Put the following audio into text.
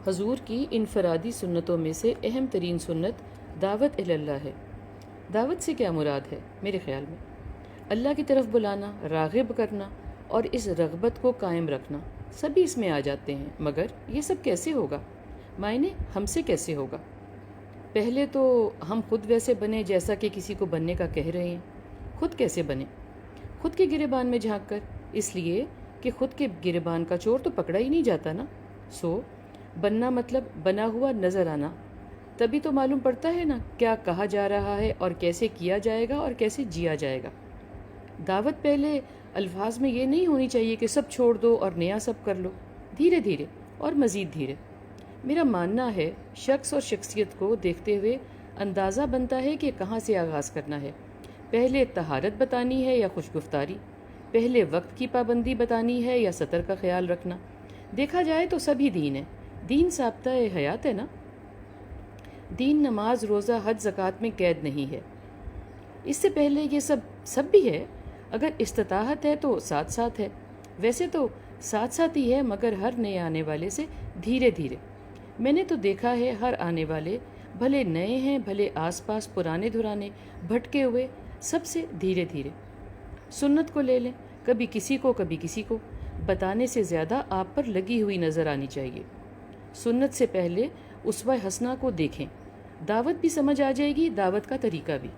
حضور کی انفرادی سنتوں میں سے اہم ترین سنت دعوت اللہ ہے۔ دعوت سے کیا مراد ہے؟ میرے خیال میں اللہ کی طرف بلانا، راغب کرنا اور اس رغبت کو قائم رکھنا، سبھی اس میں آ جاتے ہیں۔ مگر یہ سب کیسے ہوگا؟ معنی ہم سے کیسے ہوگا؟ پہلے تو ہم خود ویسے بنیں جیسا کہ کسی کو بننے کا کہہ رہے ہیں۔ خود کیسے بنیں؟ خود کے گریبان میں جھانک کر، اس لیے کہ خود کے گریبان کا چور تو پکڑا ہی نہیں جاتا نا۔ بننا مطلب بنا ہوا نظر آنا، تبھی تو معلوم پڑتا ہے نا کیا کہا جا رہا ہے اور کیسے کیا جائے گا اور کیسے جیا جائے گا۔ دعوت پہلے الفاظ میں یہ نہیں ہونی چاہیے کہ سب چھوڑ دو اور نیا سب کر لو، دھیرے دھیرے اور مزید دھیرے۔ میرا ماننا ہے شخص اور شخصیت کو دیکھتے ہوئے اندازہ بنتا ہے کہ کہاں سے آغاز کرنا ہے۔ پہلے طہارت بتانی ہے یا خوشگفتاری؟ پہلے وقت کی پابندی بتانی ہے یا سطر کا خیال رکھنا؟ دیکھا جائے تو سبھی دین ہے۔ دین ضابطہ حیات ہے نا۔ دین نماز، روزہ، حج، زکوٰۃ میں قید نہیں ہے۔ اس سے پہلے یہ سب بھی ہے۔ اگر استطاعت ہے تو ساتھ ساتھ ہے۔ ویسے تو ساتھ ساتھ ہی ہے، مگر ہر نئے آنے والے سے دھیرے دھیرے۔ میں نے تو دیکھا ہے ہر آنے والے بھلے نئے ہیں بھلے آس پاس پرانے دھرانے بھٹکے ہوئے، سب سے دھیرے دھیرے۔ سنت کو لے لیں، کبھی کسی کو کبھی کسی کو بتانے سے زیادہ آپ پر لگی ہوئی نظر آنی چاہیے۔ سنت سے پہلے اسوہ حسنہ کو دیکھیں، دعوت بھی سمجھ آ جائے گی، دعوت کا طریقہ بھی۔